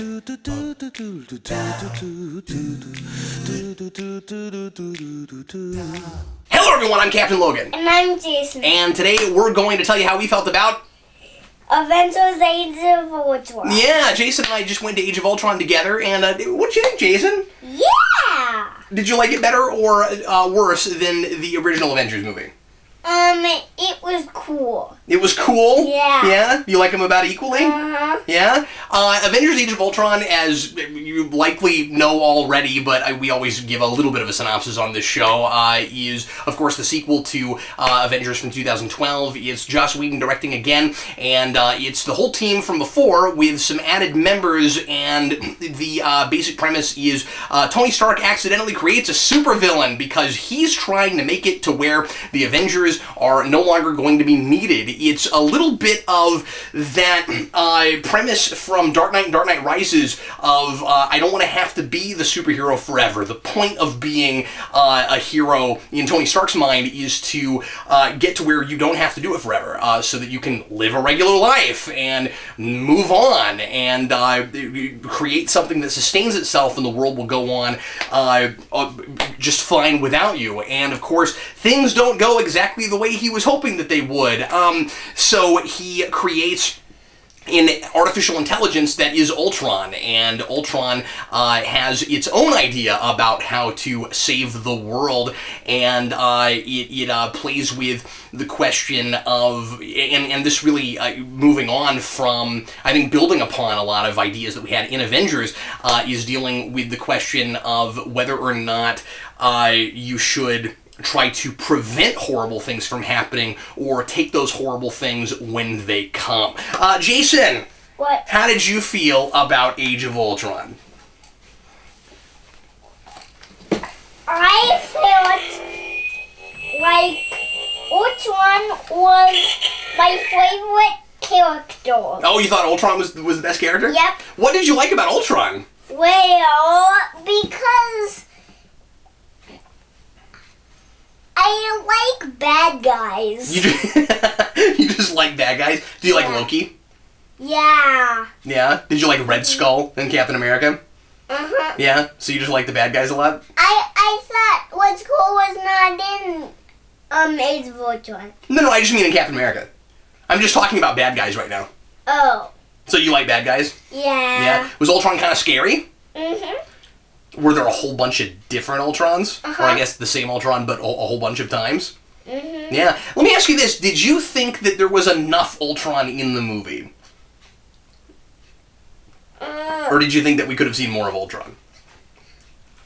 Hello everyone, I'm Captain Logan. And I'm Jason. And today we're going to tell you how we felt about... Avengers Age of Ultron. Yeah, Jason and I just went to Age of Ultron together, and what'd you think, Jason? Yeah! Did you like it better or worse than the original Avengers movie? It was cool. It was cool? Yeah. Yeah? You like them about equally? Uh-huh. Yeah? Avengers Age of Ultron, as you likely know already, but we always give a little bit of a synopsis on this show, is, of course, the sequel to Avengers from 2012. It's Joss Whedon directing again, and it's the whole team from before with some added members, and the basic premise is Tony Stark accidentally creates a supervillain because he's trying to make it to where the Avengers are no longer going to be needed. It's a little bit of that premise from Dark Knight and Dark Knight Rises of I don't want to have to be the superhero forever. The point of being a hero in Tony Stark's mind is to get to where you don't have to do it forever, so that you can live a regular life and move on and create something that sustains itself, and the world will go on just fine without you. And of course, things don't go exactly the way he was hoping that they would. So he creates an artificial intelligence that is Ultron, and Ultron has its own idea about how to save the world, and it plays with the question of, and this really moving on from, I think, building upon a lot of ideas that we had in Avengers, is dealing with the question of whether or not you should try to prevent horrible things from happening or take those horrible things when they come. Jason! What? How did you feel about Age of Ultron? I felt like Ultron was my favorite character. Oh, you thought Ultron was the best character? Yep. What did you like about Ultron? Well, because I like bad guys. You just like bad guys? Do you like Loki? Yeah. Yeah? Did you like Red Skull and Captain America? Uh-huh. Yeah? So you just like the bad guys a lot? I thought What's Cool was not in Age of Ultron. No, I just mean in Captain America. I'm just talking about bad guys right now. Oh. So you like bad guys? Yeah. Yeah? Was Ultron kind of scary? Mm-hmm. Were there a whole bunch of different Ultrons? Uh-huh. Or I guess the same Ultron, but a whole bunch of times? Mm-hmm. Yeah. Let me ask you this. Did you think that there was enough Ultron in the movie? Or did you think that we could have seen more of Ultron?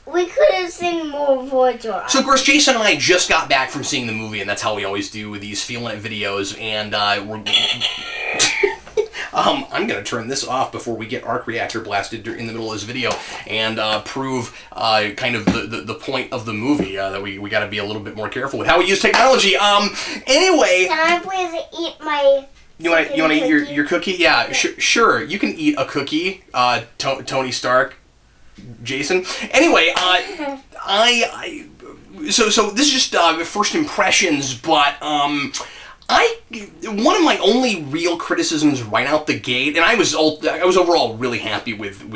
We could have seen more of Ultron. So, of course, Jason and I just got back from seeing the movie, and that's how we always do with these Feelin' It videos, and we're... I'm going to turn this off before we get Arc Reactor blasted in the middle of this video and prove kind of the point of the movie, that we got to be a little bit more careful with how we use technology. Anyway... Can I please eat my... You want to eat your cookie? Yeah, sure. You can eat a cookie, Tony Stark, Jason. Anyway, so this is just first impressions, but one of my only real criticisms right out the gate, and I was overall really happy with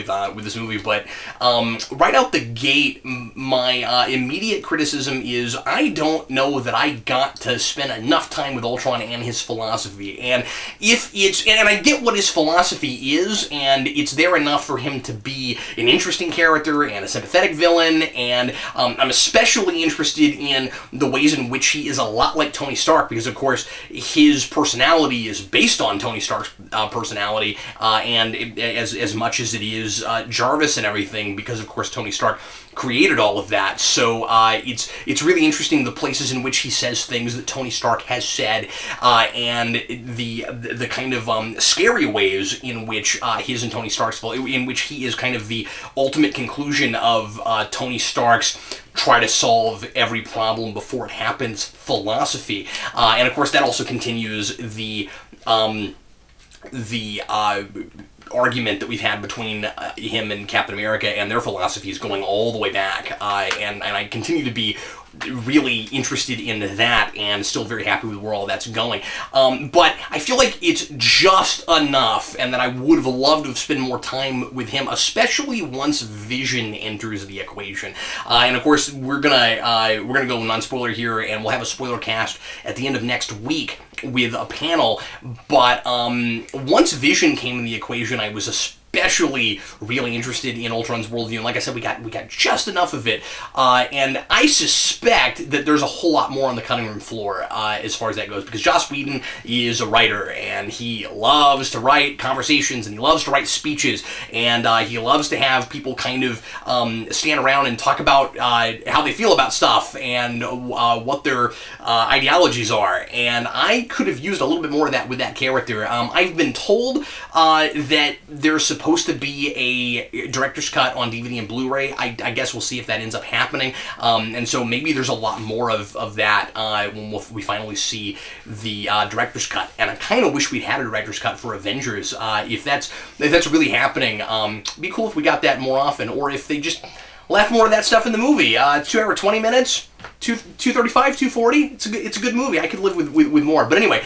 this movie, but right out the gate, my immediate criticism is I don't know that I got to spend enough time with Ultron and his philosophy. And if it's, and I get what his philosophy is, and it's there enough for him to be an interesting character and a sympathetic villain, and I'm especially interested in the ways in which he is a lot like Tony Stark, because of course his personality is based on Tony Stark's personality, and as much as it is Jarvis and everything, because of course Tony Stark created all of that. So it's really interesting the places in which he says things that Tony Stark has said, and the kind of scary ways in which his and Tony Stark's, in which he is kind of the ultimate conclusion of Tony Stark's try to solve every problem before it happens philosophy. And of course that also continues the argument that we've had between him and Captain America and their philosophies going all the way back, and I continue to be really interested in that and still very happy with where all that's going. But I feel like it's just enough, and that I would have loved to have spent more time with him, especially once Vision enters the equation. And of course, we're gonna go non-spoiler here, and we'll have a spoiler cast at the end of next week with a panel. But once Vision came in the equation, I was especially really interested in Ultron's worldview, and like I said, we got just enough of it, and I suspect that there's a whole lot more on the cutting room floor as far as that goes, because Joss Whedon is a writer, and he loves to write conversations, and he loves to write speeches, and he loves to have people kind of stand around and talk about how they feel about stuff and what their ideologies are, and I could have used a little bit more of that with that character. I've been told that there's supposed to be a director's cut on DVD and Blu-ray. I guess we'll see if that ends up happening. And so maybe there's a lot more of that when we finally see the director's cut. And I kind of wish we'd had a director's cut for Avengers. If that's really happening, it'd be cool if we got that more often, or if they just left more of that stuff in the movie. 2 hour 20 minutes. 235, 240. It's a good movie. I could live with more. But anyway,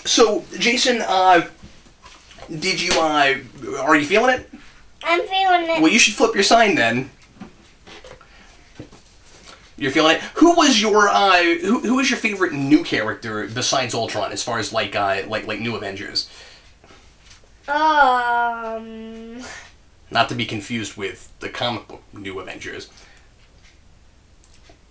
so Jason, did you are you feeling it? I'm feeling it. Well, you should flip your sign then. You're feeling it. Who was your who is your favorite new character besides Ultron, as far as like new Avengers? Not to be confused with the comic book New Avengers.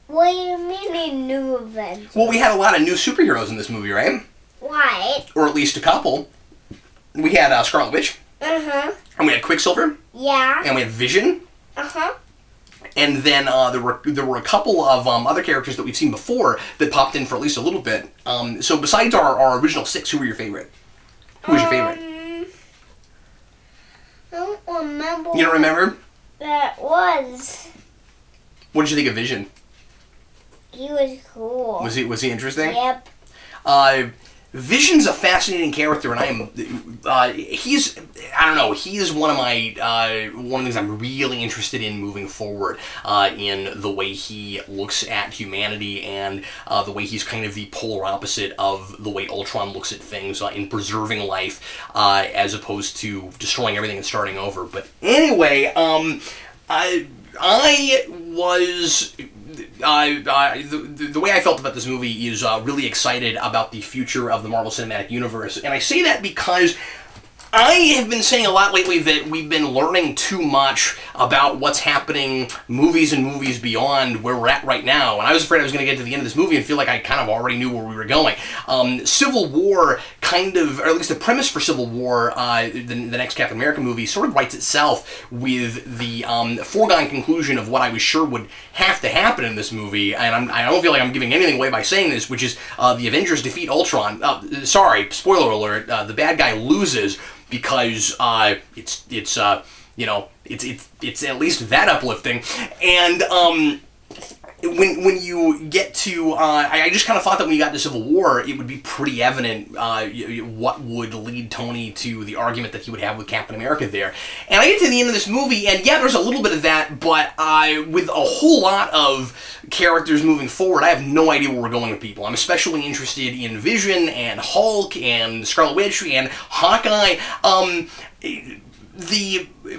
What do you mean a new Avengers? Well, we had a lot of new superheroes in this movie, right? Right. Or at least a couple. We had Scarlet Witch. Uh-huh. And we had Quicksilver. Yeah. And we had Vision. Uh-huh. And then there were a couple of other characters that we've seen before that popped in for at least a little bit. So besides our original 6, who were your favorite? Who was your favorite? I don't remember. You don't remember? That was. What did you think of Vision? He was cool. Was he interesting? Yep. Vision's a fascinating character, and he's one of the things I'm really interested in moving forward, in the way he looks at humanity, and the way he's kind of the polar opposite of the way Ultron looks at things, in preserving life, as opposed to destroying everything and starting over. But anyway, I was. The way I felt about this movie is really excited about the future of the Marvel Cinematic Universe, and I say that because I have been saying a lot lately that we've been learning too much about what's happening movies and movies beyond where we're at right now, and I was afraid I was going to get to the end of this movie and feel like I kind of already knew where we were going. Civil War kind of, or at least the premise for Civil War, the next Captain America movie, sort of writes itself with the foregone conclusion of what I was sure would have to happen in this movie, and I don't feel like I'm giving anything away by saying this, which is the Avengers defeat Ultron. Sorry, spoiler alert, the bad guy loses, because it's at least that uplifting, and when you get to I just kind of thought that when you got to Civil War, it would be pretty evident what would lead Tony to the argument that he would have with Captain America there. And I get to the end of this movie, and yeah, there's a little bit of that, but with a whole lot of characters moving forward, I have no idea where we're going with people. I'm especially interested in Vision and Hulk and Scarlet Witch and Hawkeye.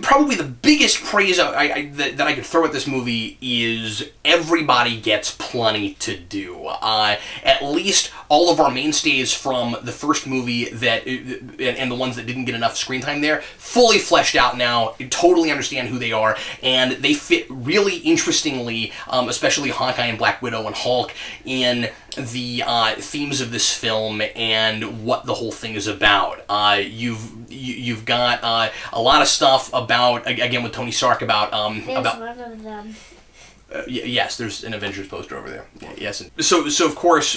Probably the biggest praise that I could throw at this movie is everybody gets plenty to do. At least all of our mainstays from the first movie and the ones that didn't get enough screen time there, fully fleshed out now, totally understand who they are, and they fit really interestingly, especially Hawkeye and Black Widow and Hulk, in the themes of this film and what the whole thing is about. You've got a lot of stuff about, again with Tony Stark, about There's one of them. Yes, there's an Avengers poster over there. Yes. So of course,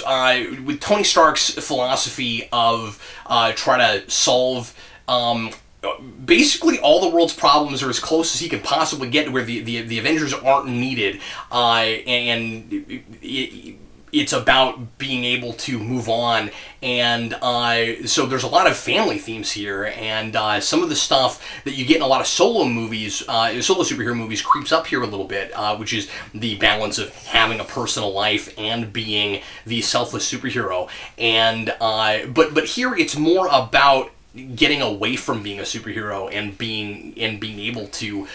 with Tony Stark's philosophy of try to solve basically all the world's problems, are as close as he can possibly get to where the Avengers aren't needed, and it's about being able to move on, and so there's a lot of family themes here, and some of the stuff that you get in a lot of solo movies, solo superhero movies, creeps up here a little bit, which is the balance of having a personal life and being the selfless superhero, and but here it's more about getting away from being a superhero and being able to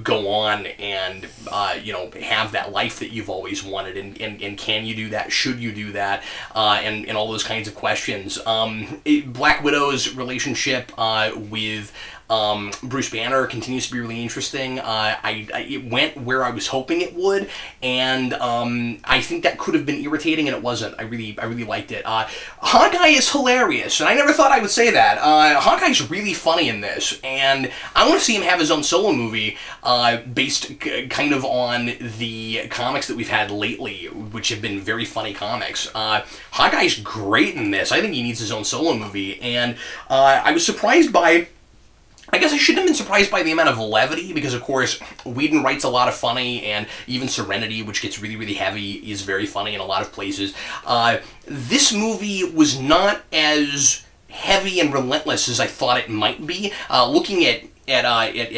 go on and have that life that you've always wanted, and can you do that, should you do that, and all those kinds of questions. Black Widow's relationship with Bruce Banner continues to be really interesting. It went where I was hoping it would, and I think that could have been irritating, and it wasn't. I really liked it. Hawkeye is hilarious, and I never thought I would say that. Hawkeye's really funny in this, and I want to see him have his own solo movie based kind of on the comics that we've had lately, which have been very funny comics. Hawkeye's great in this. I think he needs his own solo movie, and I was surprised by... I guess I shouldn't have been surprised by the amount of levity, because, of course, Whedon writes a lot of funny, and even Serenity, which gets really, really heavy, is very funny in a lot of places. This movie was not as heavy and relentless as I thought it might be. Looking at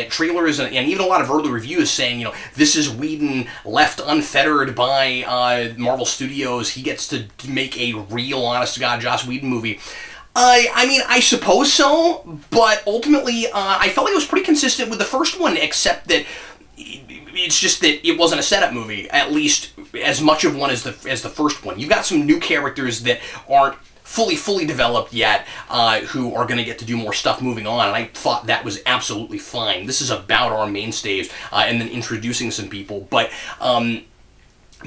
trailers and even a lot of early reviews saying, this is Whedon left unfettered by Marvel Studios. He gets to make a real, honest-to-God Joss Whedon movie. I mean, I suppose so, but ultimately, I felt like it was pretty consistent with the first one, except that it's just that it wasn't a setup movie, at least as much of one as the first one. You've got some new characters that aren't fully developed yet, who are going to get to do more stuff moving on, and I thought that was absolutely fine. This is about our mainstays, and then introducing some people, but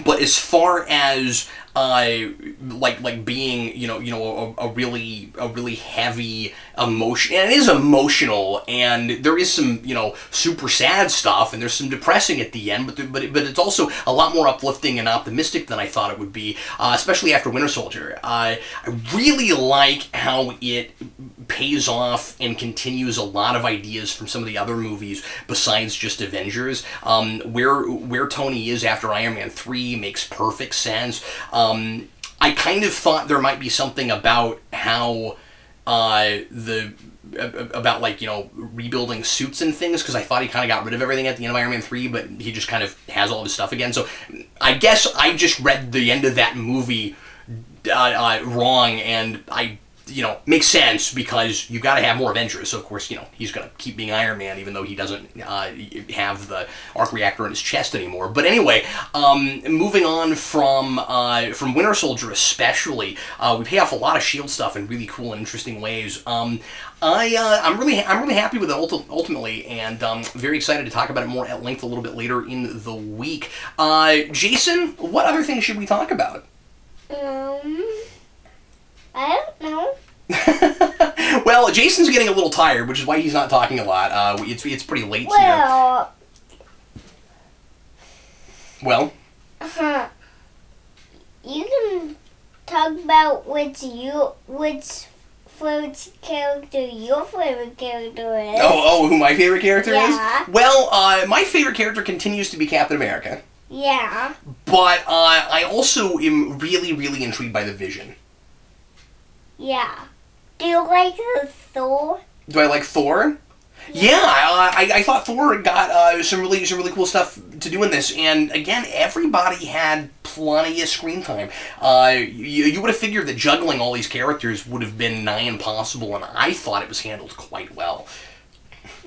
as far as like being a really heavy emotion, and it is emotional, and there is some super sad stuff, and there's some depressing at the end, but it's also a lot more uplifting and optimistic than I thought it would be, especially after Winter Soldier. I really like how it pays off and continues a lot of ideas from some of the other movies besides just Avengers. Where Tony is after Iron Man 3 makes perfect sense. I kind of thought there might be something about how rebuilding suits and things, because I thought he kind of got rid of everything at the end of Iron Man 3, but he just kind of has all of his stuff again. So I guess I just read the end of that movie wrong, and I makes sense, because you got to have more Avengers. So of course, he's going to keep being Iron Man, even though he doesn't have the arc reactor in his chest anymore. But anyway, moving on from Winter Soldier, especially, we pay off a lot of SHIELD stuff in really cool and interesting ways. I'm really happy with it ultimately, and very excited to talk about it more at length a little bit later in the week. Jason, what other things should we talk about? I don't know. Well, Jason's getting a little tired, which is why he's not talking a lot. It's pretty late here. Well? You can talk about which character your favorite character is. Oh, who my favorite character is? Yeah. Well, my favorite character continues to be Captain America. Yeah. But I also am really, really intrigued by the Vision. Yeah. Do you like Thor? Do I like Thor? Yeah, I thought Thor got some really cool stuff to do in this, and again, everybody had plenty of screen time. You would have figured that juggling all these characters would have been nigh impossible, and I thought it was handled quite well.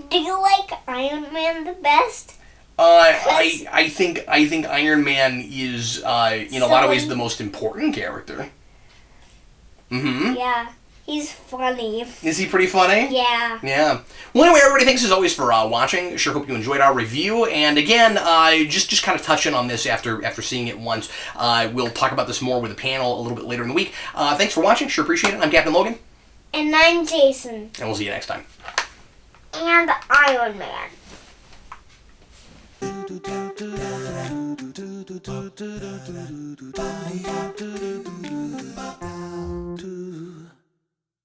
Do you like Iron Man the best? I think Iron Man is in a lot of ways the most important character. Mm-hmm. Yeah, he's funny. Is he pretty funny? Yeah. Yeah. Well, anyway, everybody, thanks as always for watching. Sure hope you enjoyed our review. And again, just kind of touching on this after seeing it once. We'll talk about this more with a panel a little bit later in the week. Thanks for watching. Sure appreciate it. I'm Captain Logan. And I'm Jason. And we'll see you next time. And Iron Man.